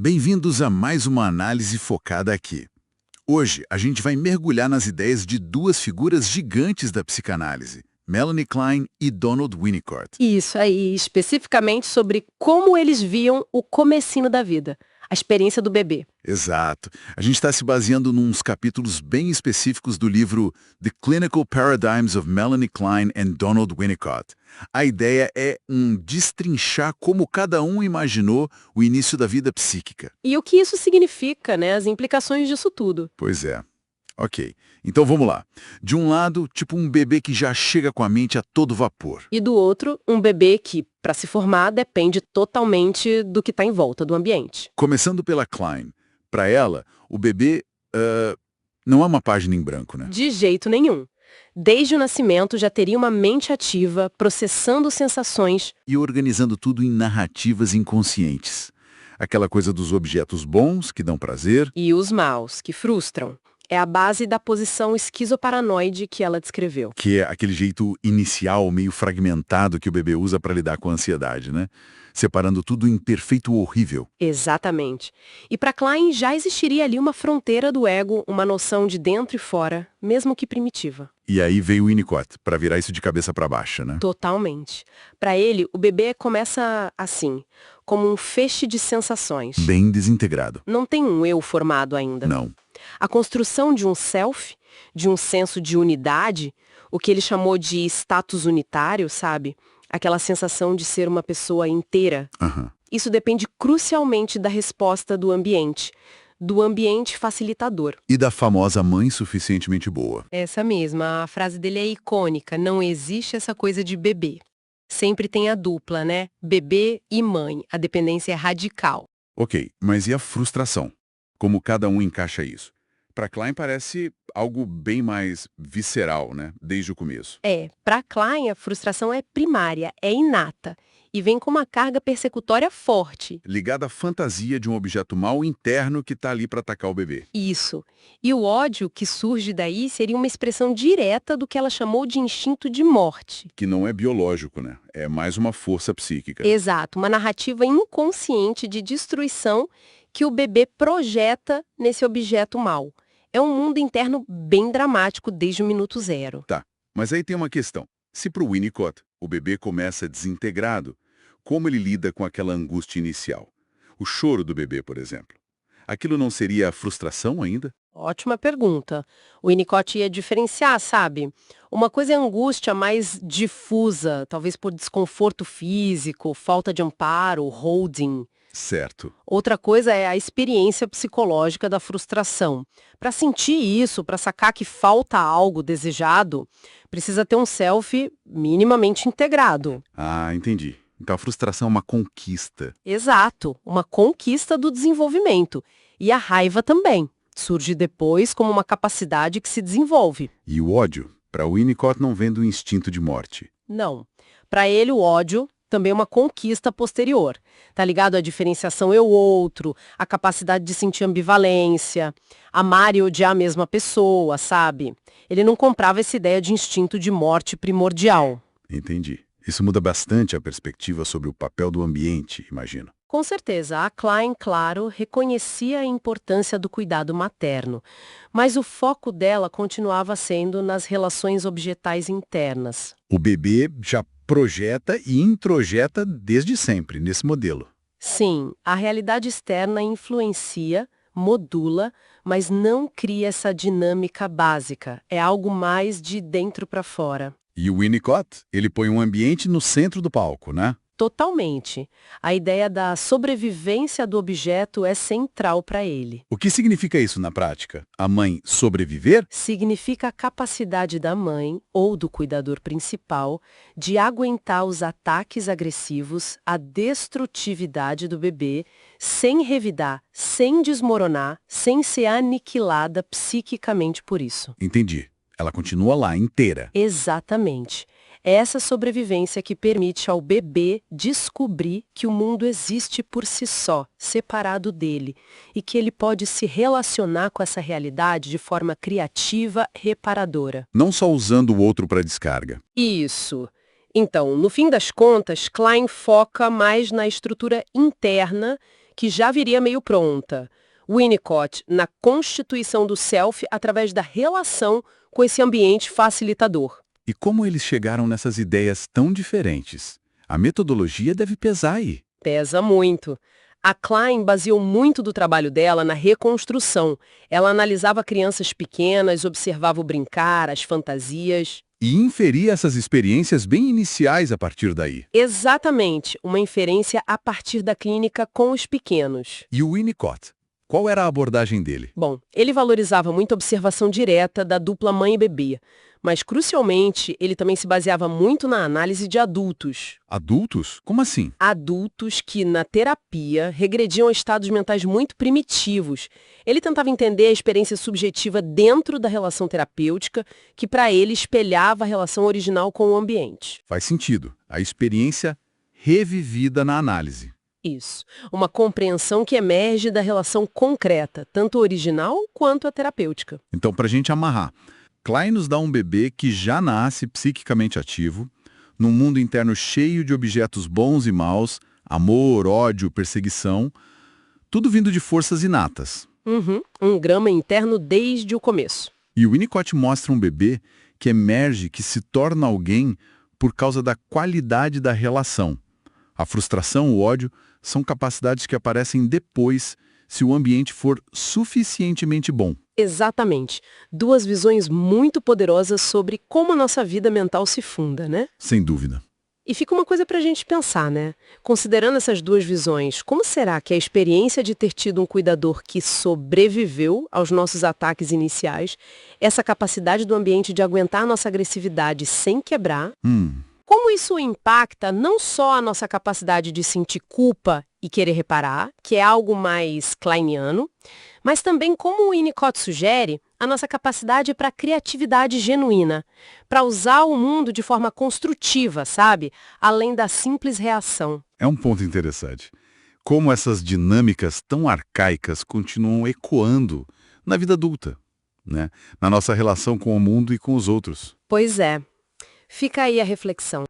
Bem-vindos a mais uma análise focada aqui. Hoje, a gente vai mergulhar nas ideias de duas figuras gigantes da psicanálise, Melanie Klein e Donald Winnicott. Isso aí, especificamente sobre como eles viam o comecinho da vida, a experiência do bebê. Exato. A gente está se baseando nos capítulos bem específicos do livro The Clinical Paradigms of Melanie Klein and Donald Winnicott. A ideia é destrinchar como cada um imaginou o início da vida psíquica. E o que isso significa, né? As implicações disso tudo. Pois é. Ok, então vamos lá. De um lado, tipo um bebê que já chega com a mente a todo vapor. E do outro, um bebê que, para se formar, depende totalmente do que está em volta do ambiente. Começando pela Klein. Para ela, o bebê não é uma página em branco, né? De jeito nenhum. Desde o nascimento já teria uma mente ativa, processando sensações. E organizando tudo em narrativas inconscientes. Aquela coisa dos objetos bons, que dão prazer. E os maus, que frustram. É a base da posição esquizoparanoide que ela descreveu. Que é aquele jeito inicial, meio fragmentado que o bebê usa para lidar com a ansiedade, né? Separando tudo em perfeito horrível. Exatamente. E para Klein já existiria ali uma fronteira do ego, uma noção de dentro e fora, mesmo que primitiva. E aí veio o Winnicott, para virar isso de cabeça para baixo, né? Totalmente. Para ele, o bebê começa assim, como um feixe de sensações. Bem desintegrado. Não tem um eu formado ainda. Não. A construção de um self, de um senso de unidade, o que ele chamou de status unitário, sabe? Aquela sensação de ser uma pessoa inteira. Aham. Isso depende crucialmente da resposta do ambiente facilitador. E da famosa mãe suficientemente boa. Essa mesma, a frase dele é icônica, não existe essa coisa de bebê. Sempre tem a dupla, né? Bebê e mãe, a dependência é radical. Ok, mas e a frustração? Como cada um encaixa isso? Para Klein parece algo bem mais visceral, né? Desde o começo. Para Klein a frustração é primária, é inata, e vem com uma carga persecutória forte. Ligada à fantasia de um objeto mau interno que está ali para atacar o bebê. Isso. E o ódio que surge daí seria uma expressão direta do que ela chamou de instinto de morte. Que não é biológico, né? É mais uma força psíquica. Exato, uma narrativa inconsciente de destruição que o bebê projeta nesse objeto mau. É um mundo interno bem dramático desde o minuto zero. Tá, mas aí tem uma questão. Se para o Winnicott o bebê começa desintegrado, como ele lida com aquela angústia inicial? O choro do bebê, por exemplo. Aquilo não seria a frustração ainda? Ótima pergunta. O Winnicott ia diferenciar, sabe? Uma coisa é a angústia mais difusa, talvez por desconforto físico, falta de amparo, holding. Certo. Outra coisa é a experiência psicológica da frustração. Para sentir isso, para sacar que falta algo desejado, precisa ter um self minimamente integrado. Ah, entendi. Então a frustração é uma conquista. Exato, uma conquista do desenvolvimento. E a raiva também. Surge depois como uma capacidade que se desenvolve. E o ódio? Para o Winnicott não vem do instinto de morte. Não. Para ele, o ódio também é uma conquista posterior. Tá ligado à diferenciação eu-outro, a capacidade de sentir ambivalência, amar e odiar a mesma pessoa, sabe? Ele não comprava essa ideia de instinto de morte primordial. Entendi. Isso muda bastante a perspectiva sobre o papel do ambiente, imagino. Com certeza, a Klein, claro, reconhecia a importância do cuidado materno, mas o foco dela continuava sendo nas relações objetais internas. O bebê já projeta e introjeta desde sempre nesse modelo. Sim, a realidade externa influencia, modula, mas não cria essa dinâmica básica. É algo mais de dentro para fora. E o Winnicott, ele põe um ambiente no centro do palco, né? Totalmente. A ideia da sobrevivência do objeto é central para ele. O que significa isso na prática? A mãe sobreviver? Significa a capacidade da mãe, ou do cuidador principal, de aguentar os ataques agressivos, a destrutividade do bebê, sem revidar, sem desmoronar, sem ser aniquilada psiquicamente por isso. Entendi. Ela continua lá, inteira. Exatamente. Essa sobrevivência que permite ao bebê descobrir que o mundo existe por si só, separado dele, e que ele pode se relacionar com essa realidade de forma criativa, reparadora. Não só usando o outro para descarga. Isso. Então, no fim das contas, Klein foca mais na estrutura interna, que já viria meio pronta. Winnicott, na constituição do self através da relação com esse ambiente facilitador. E como eles chegaram nessas ideias tão diferentes? A metodologia deve pesar aí. Pesa muito. A Klein baseou muito do trabalho dela na reconstrução. Ela analisava crianças pequenas, observava o brincar, as fantasias. E inferia essas experiências bem iniciais a partir daí. Exatamente, uma inferência a partir da clínica com os pequenos. E o Winnicott? Qual era a abordagem dele? Bom, ele valorizava muito a observação direta da dupla mãe e bebê, mas, crucialmente, ele também se baseava muito na análise de adultos. Adultos? Como assim? Adultos que, na terapia, regrediam a estados mentais muito primitivos. Ele tentava entender a experiência subjetiva dentro da relação terapêutica, que, para ele, espelhava a relação original com o ambiente. Faz sentido. A experiência revivida na análise. Isso. Uma compreensão que emerge da relação concreta, tanto original quanto a terapêutica. Então, para a gente amarrar, Klein nos dá um bebê que já nasce psiquicamente ativo, num mundo interno cheio de objetos bons e maus, amor, ódio, perseguição, tudo vindo de forças inatas. Um drama interno desde o começo. E o Winnicott mostra um bebê que emerge, que se torna alguém por causa da qualidade da relação. A frustração, o ódio, são capacidades que aparecem depois, se o ambiente for suficientemente bom. Exatamente. Duas visões muito poderosas sobre como a nossa vida mental se funda, né? Sem dúvida. E fica uma coisa pra gente pensar, né? Considerando essas duas visões, como será que a experiência de ter tido um cuidador que sobreviveu aos nossos ataques iniciais, essa capacidade do ambiente de aguentar a nossa agressividade sem quebrar, como isso impacta não só a nossa capacidade de sentir culpa e querer reparar, que é algo mais kleiniano, mas também, como o Winnicott sugere, a nossa capacidade para criatividade genuína, para usar o mundo de forma construtiva, sabe? Além da simples reação. É um ponto interessante. Como essas dinâmicas tão arcaicas continuam ecoando na vida adulta, né? Na nossa relação com o mundo e com os outros. Pois é. Fica aí a reflexão.